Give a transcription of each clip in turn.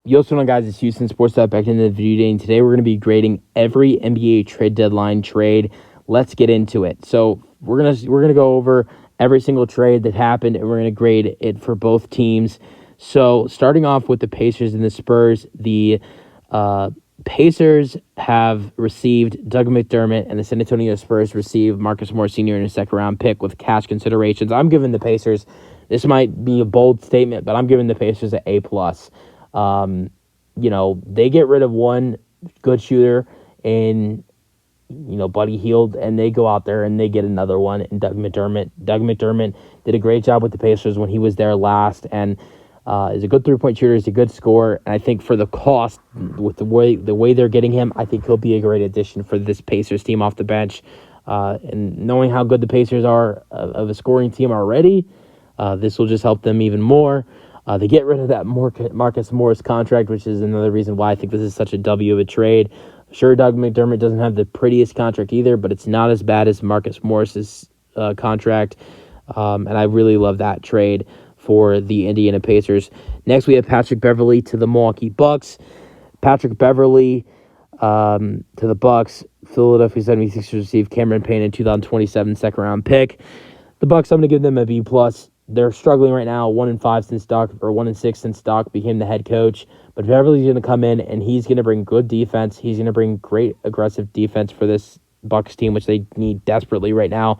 You also know, guys, it's Houston Sports Talk back into the video day, and today we're going to be grading every NBA trade deadline trade. Let's get into it. So we're gonna go over every single trade that happened, and we're gonna grade it for both teams. So starting off with the Pacers and the Spurs, the Pacers have received Doug McDermott, and the San Antonio Spurs received Marcus Morris Sr. in a second-round pick with cash considerations. I'm giving the Pacers, this might be a bold statement, but I'm giving the Pacers an A+. They get rid of one good shooter in, Buddy Hield, and they go out there and they get another one in Doug McDermott. Doug McDermott did a great job with the Pacers when he was there last, and is a good three-point shooter. He's a good scorer, and I think for the cost, with the way they're getting him, I think he'll be a great addition for this Pacers team off the bench. And knowing how good the Pacers are of a scoring team already, this will just help them even more. They get rid of that Marcus Morris contract, which is another reason why I think this is such a W of a trade. Sure, Doug McDermott doesn't have the prettiest contract either, but it's not as bad as Marcus Morris's contract. And I really love that trade for the Indiana Pacers. Next, we have Patrick Beverley to the Milwaukee Bucks. Patrick Beverley to the Bucks. Philadelphia 76ers received Cameron Payne in 2027 second-round pick. The Bucks, I'm going to give them a B+. They're struggling right now, 1-5 since Doc, or 1-6 since Doc became the head coach. But Beverly's going to come in, and he's going to bring good defense. He's going to bring great aggressive defense for this Bucks team, which they need desperately right now.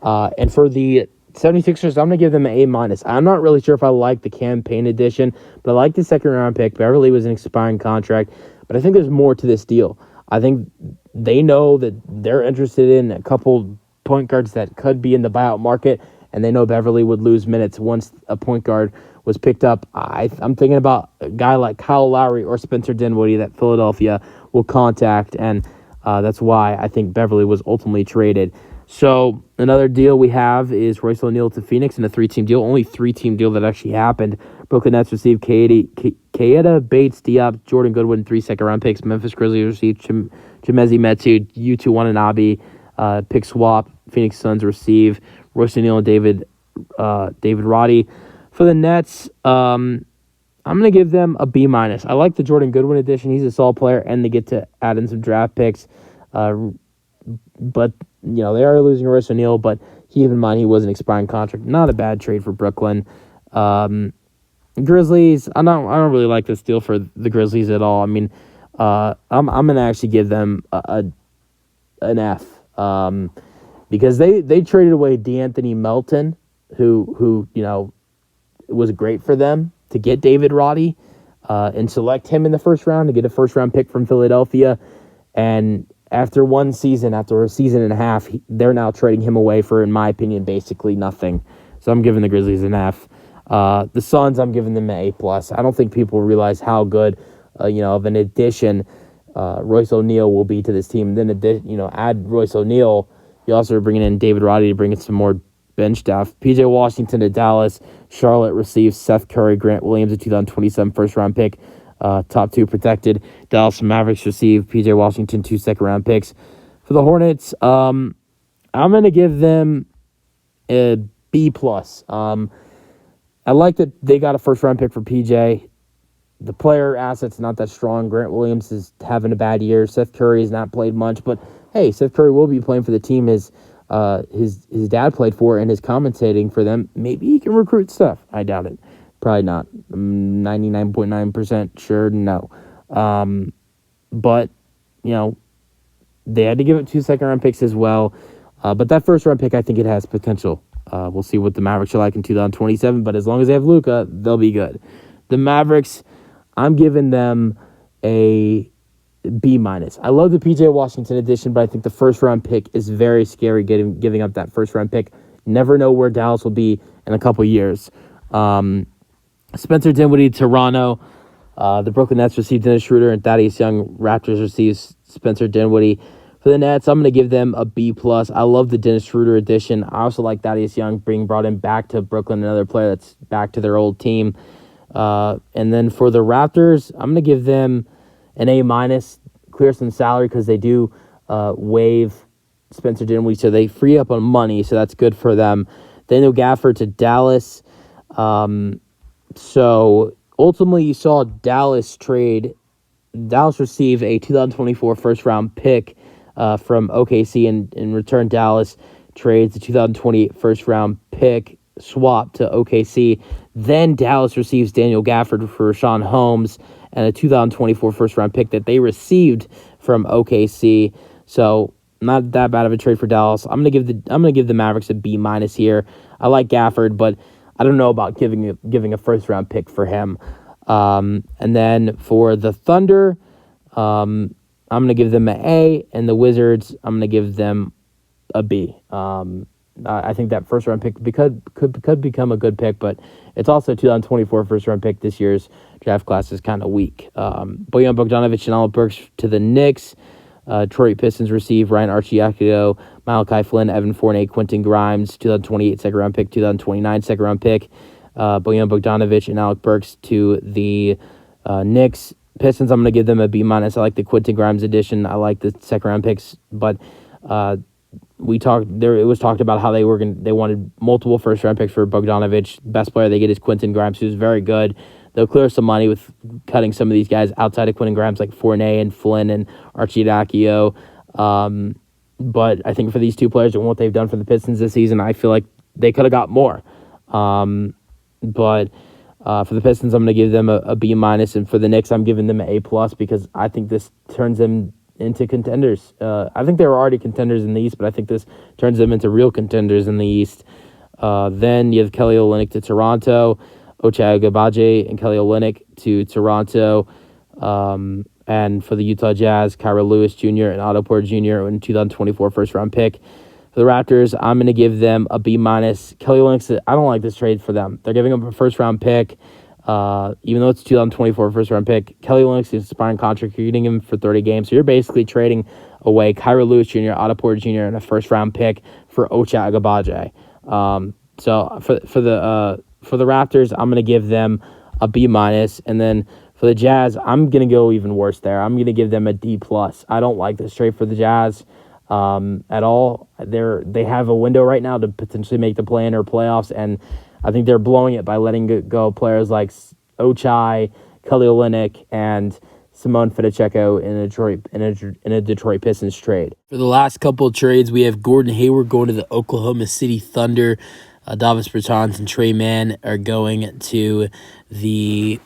And for the 76ers, I'm going to give them an A-. I'm not really sure if I like the Cam Payne addition, but I like the second-round pick. Beverley was an expiring contract, but I think there's more to this deal. I think they know that they're interested in a couple point guards that could be in the buyout market, and they know Beverley would lose minutes once a point guard was picked up. I'm thinking about a guy like Kyle Lowry or Spencer Dinwiddie that Philadelphia will contact, and that's why I think Beverley was ultimately traded. So another deal we have is Royce O'Neal to Phoenix in a 3-team deal. Only 3-team deal that actually happened. Brooklyn Nets received Keita Bates-Diop, Jordan Goodwin, 3 second-round picks. Memphis Grizzlies received Chimezie Metu, Yuta Watanabe, pick swap. Phoenix Suns receive Royce O'Neal and David Roddy. For the Nets, I'm going to give them a B-. I like the Jordan Goodwin addition. He's a solid player, and they get to add in some draft picks. But, they are losing Royce O'Neal, but keep in mind he was an expiring contract. Not a bad trade for Brooklyn. Grizzlies, I don't really like this deal for the Grizzlies at all. I mean, I'm going to actually give them an F. Because they traded away DeAnthony Melton, who was great for them, to get David Roddy and select him in the first round to get a first-round pick from Philadelphia. And after a season and a half, they're now trading him away for, in my opinion, basically nothing. So I'm giving the Grizzlies an F. The Suns, I'm giving them an A+. I don't think people realize how good, of an addition Royce O'Neal will be to this team. And then, add Royce O'Neal. You also are bringing in David Roddy to bring in some more bench depth. P.J. Washington to Dallas. Charlotte receives Seth Curry, Grant Williams, a 2027 first-round pick. Top 2 protected. Dallas Mavericks receive P.J. Washington, 2 second-round picks. For the Hornets, I'm going to give them a B+. I like that they got a first-round pick for P.J. The player asset's not that strong. Grant Williams is having a bad year. Seth Curry has not played much, but hey, Seth Curry will be playing for the team his dad played for and is commentating for them. Maybe he can recruit stuff. I doubt it. Probably not. 99.9% sure no. But, they had to give it 2 second-round picks as well. But that first-round pick, I think it has potential. We'll see what the Mavericks are like in 2027, but as long as they have Luka, they'll be good. The Mavericks, I'm giving them a B-. I love the P.J. Washington addition, but I think the first-round pick is very scary giving up that first-round pick. Never know where Dallas will be in a couple years. Spencer Dinwiddie, Toronto. The Brooklyn Nets received Dennis Schroeder, and Thaddeus Young. Raptors receives Spencer Dinwiddie. For the Nets, I'm going to give them a B+. I love the Dennis Schroeder addition. I also like Thaddeus Young being brought in back to Brooklyn, another player that's back to their old team. And then for the Raptors, I'm going to give them an A-, clear some salary because they do waive Spencer Dinwiddie, so they free up on money, so that's good for them. Daniel Gafford to Dallas. So ultimately, you saw Dallas receive a 2024 first-round pick from OKC, and in return, Dallas trades the 2028 first-round pick swap to OKC. Then Dallas receives Daniel Gafford for Rashawn Holmes and a 2024 first-round pick that they received from OKC. So not that bad of a trade for Dallas. I'm gonna give the Mavericks a B minus here. I like Gafford, but I don't know about giving a first-round pick for him. And then for the Thunder, I'm going to give them an A, and the Wizards, I'm going to give them a B. I think that first-round pick could become a good pick, but it's also a 2024 first-round pick. This year's draft class is kind of weak. Bojan Bogdanovic and Alec Burks to the Knicks. Detroit Pistons receive Ryan Arcidiacono, Malachi Flynn, Evan Fournier, Quentin Grimes, 2028 second-round pick, 2029 second-round pick. Bojan Bogdanovic and Alec Burks to the Knicks. Pistons, I'm going to give them a B minus. I like the Quentin Grimes addition. I like the second-round picks, but it was talked about how they wanted multiple first-round picks for Bogdanovic. Best player they get is Quentin Grimes, who's very good. They'll clear some money with cutting some of these guys outside of Quentin Grimes, like Fournier and Flynn and Arcidiacono. But I think for these two players and what they've done for the Pistons this season, I feel like they could have got more. But for the Pistons, I'm going to give them a B minus, and for the Knicks, I'm giving them an A plus because I think this turns them into contenders. I think they were already contenders in the East, but I think this turns them into real contenders in the East. Then you have Kelly Olynyk to Toronto, Ochai Agbaji and Kelly Olynyk to Toronto, and for the Utah Jazz, Kyra Lewis Jr. and Otto Porter Jr. in 2024 first-round pick. For the Raptors, I'm going to give them a B minus. Kelly Olynyk, I don't like this trade for them. They're giving up a first-round pick, even though it's a 2024 first-round pick. Kelly Olynyk is an expiring contract. You're getting him for 30 games, so you're basically trading away Kyra Lewis Jr., Otto Porter Jr., and a first-round pick for Ochai Agbaji. So for the Raptors, I'm going to give them a B minus, and then for the Jazz, I'm going to go even worse there. I'm going to give them a D plus. I don't like this trade for the Jazz at all. They have a window right now to potentially make the play-in or playoffs, and I think they're blowing it by letting go players like Ochai, Kelly Olynyk, and Simone Fiddichecko in a Detroit Pistons trade. For the last couple of trades, we have Gordon Hayward going to the Oklahoma City Thunder. Davis Bertans and Trey Mann are going to the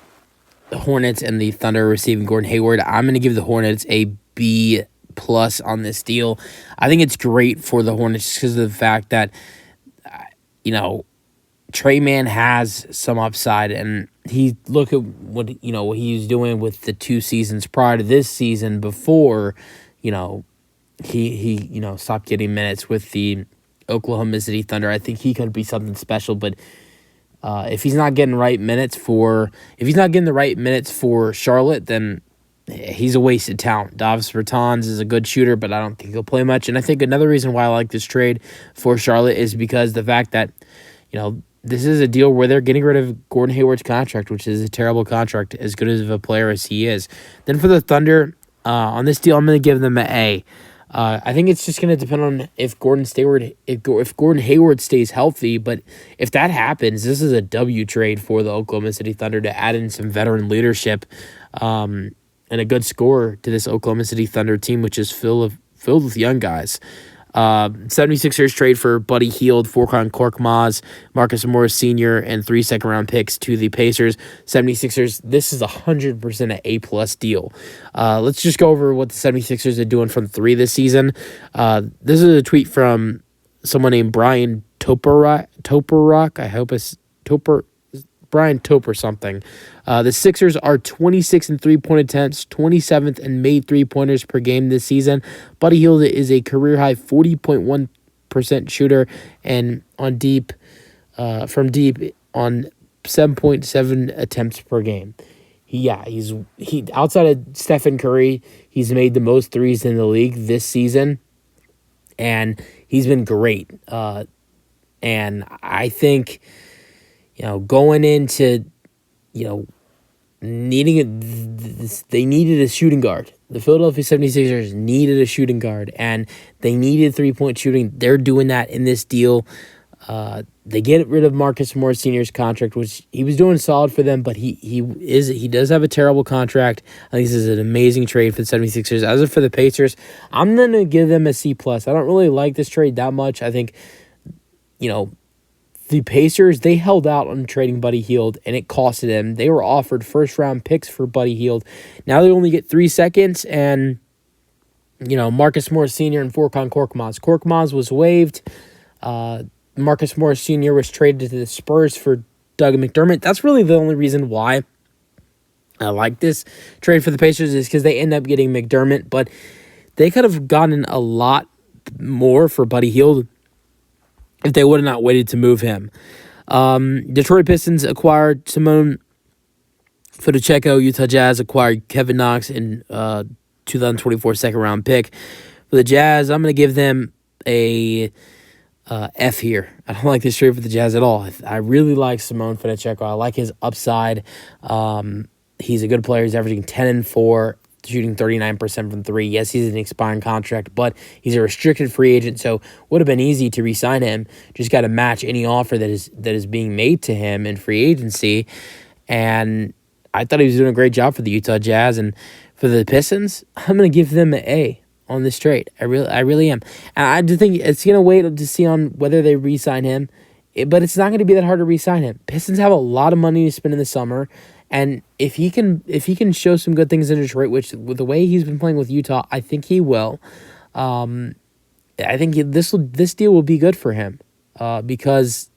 Hornets, and the Thunder receiving Gordon Hayward. I'm going to give the Hornets a B plus on this deal. I think it's great for the Hornets just because of the fact that, Trey Mann has some upside, and look at what he was doing with the 2 seasons prior to this season before, he stopped getting minutes with the Oklahoma City Thunder. I think he could be something special, but if he's not getting the right minutes for Charlotte, then he's a wasted talent. Davis Bertans is a good shooter, but I don't think he'll play much. And I think another reason why I like this trade for Charlotte is because the fact that, this is a deal where they're getting rid of Gordon Hayward's contract, which is a terrible contract, as good of a player as he is. Then for the Thunder, on this deal, I'm going to give them an A. I think it's just going to depend on if Gordon Hayward stays healthy. But if that happens, this is a W trade for the Oklahoma City Thunder to add in some veteran leadership and a good scorer to this Oklahoma City Thunder team, which is filled with young guys. 76ers trade for Buddy Hield, Furkan Korkmaz, Marcus Morris Sr., and 3 second-round picks to the Pacers. 76ers, this is 100% an A-plus deal. Let's just go over what the 76ers are doing from 3 this season. This is a tweet from someone named Brian Toporok. I hope it's Brian Toper something. The Sixers are 26 in three-point attempts, 27th in made three-pointers per game this season. Buddy Hield is a career-high 40.1% shooter, and from deep on 7.7 attempts per game. He outside of Stephen Curry, he's made the most threes in the league this season, and he's been great. And I think, going into, they needed a shooting guard. The Philadelphia 76ers needed a shooting guard, and they needed three-point shooting. They're doing that in this deal. They get rid of Marcus Morris Sr.'s contract, which he was doing solid for them, but he does have a terrible contract. I think this is an amazing trade for the 76ers. As for the Pacers, I'm going to give them a C+. I don't really like this trade that much. I think, the Pacers, they held out on trading Buddy Hield, and it costed them. They were offered first-round picks for Buddy Hield. Now they only get 3 seconds, and, Marcus Morris Sr. and Furkan Korkmaz. Korkmaz was waived. Marcus Morris Sr. was traded to the Spurs for Doug McDermott. That's really the only reason why I like this trade for the Pacers is because they end up getting McDermott, but they could have gotten a lot more for Buddy Hield if they would have not waited to move him. Detroit Pistons acquired Simone Fotocheko. Utah Jazz acquired Kevin Knox in 2024 second-round pick. For the Jazz, I'm going to give them a F here. I don't like this trade for the Jazz at all. I really like Simone Fotocheko. I like his upside. He's a good player. He's averaging 10-4, shooting 39% from 3. Yes, he's an expiring contract, but he's a restricted free agent, so would have been easy to re-sign him. Just got to match any offer that is being made to him in free agency. And I thought he was doing a great job for the Utah Jazz. And for the Pistons, I'm going to give them an A on this trade. I really am. And I do think it's going to wait to see on whether they re-sign him, but it's not going to be that hard to re-sign him. Pistons have a lot of money to spend in the summer. And if he can show some good things in Detroit, which with the way he's been playing with Utah, I think he will. I think this deal will be good for him because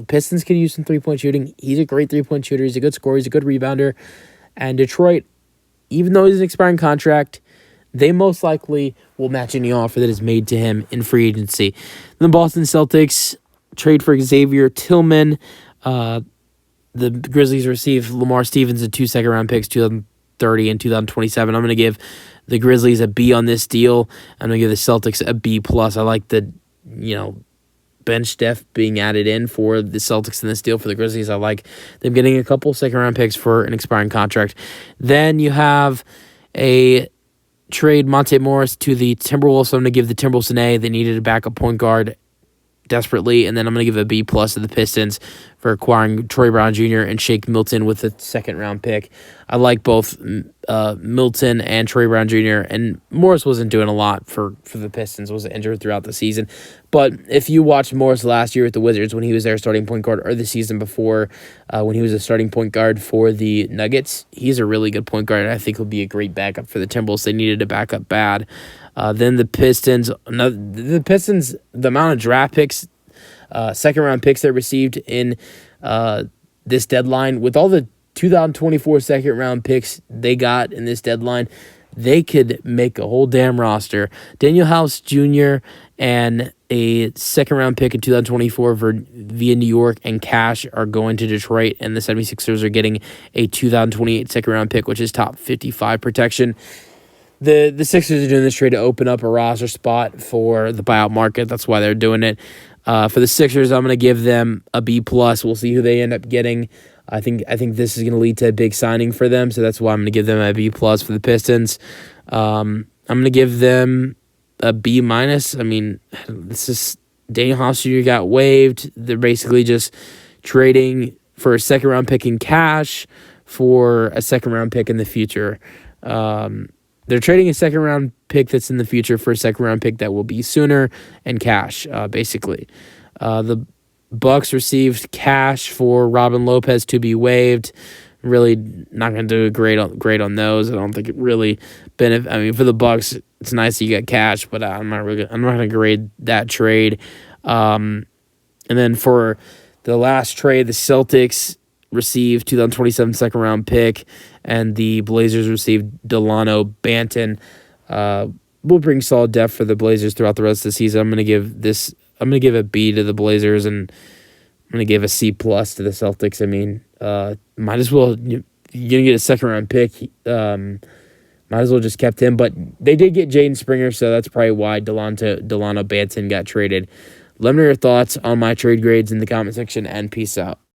Pistons could use some 3-point shooting. He's a great 3-point shooter. He's a good scorer. He's a good rebounder. And Detroit, even though he's an expiring contract, they most likely will match any offer that is made to him in free agency. The Boston Celtics trade for Xavier Tillman. The Grizzlies receive Lamar Stevens and 2 second-round picks, 2030 and 2027. I'm going to give the Grizzlies a B on this deal. I'm going to give the Celtics a B+. I like the, bench depth being added in for the Celtics in this deal. For the Grizzlies, I like them getting a couple second-round picks for an expiring contract. Then you have a trade Monte Morris to the Timberwolves. So I'm going to give the Timberwolves an A. They needed a backup point guard desperately, and then I'm going to give a B+ to the Pistons for acquiring Troy Brown Jr. and Shake Milton with a second-round pick. I like both Milton and Troy Brown Jr., and Morris wasn't doing a lot for the Pistons, was injured throughout the season. But if you watched Morris last year with the Wizards when he was their starting point guard, or the season before when he was a starting point guard for the Nuggets, he's a really good point guard, and I think he'll be a great backup for the Timberwolves. They needed a backup bad. Then the Pistons, the amount of draft picks, second-round picks they received in this deadline, with all the 2024 second-round picks they got in this deadline, they could make a whole damn roster. Daniel House Jr. and a second-round pick in 2024 via New York and cash are going to Detroit, and the 76ers are getting a 2028 second-round pick, which is top 55 protection. The Sixers are doing this trade to open up a roster spot for the buyout market. That's why they're doing it. For the Sixers, I'm going to give them a B+. We'll see who they end up getting. I think this is going to lead to a big signing for them, so that's why I'm going to give them a B+ for the Pistons. I'm going to give them a B-. I mean, this is Daniel House Jr. got waived. They're basically just trading for a second-round pick in cash for a second-round pick in the future. They're trading a second-round pick that's in the future for a second-round pick that will be sooner and cash, basically. The Bucks received cash for Robin Lopez to be waived. Really not going to do great on those. I don't think it really benefit. I mean, for the Bucks, it's nice that you get cash, but I'm not going to grade that trade. And then for the last trade, the Celtics received 2027 second-round pick, and the Blazers received Delano Banton. Will bring solid depth for the Blazers throughout the rest of the season. I'm going to give a B to the Blazers, and I'm going to give a C+ to the Celtics. I mean, might as well, you're going to get a second-round pick. Might as well just kept him, but they did get Jaden Springer, so that's probably why Delano Banton got traded. Let me know your thoughts on my trade grades in the comment section, and peace out.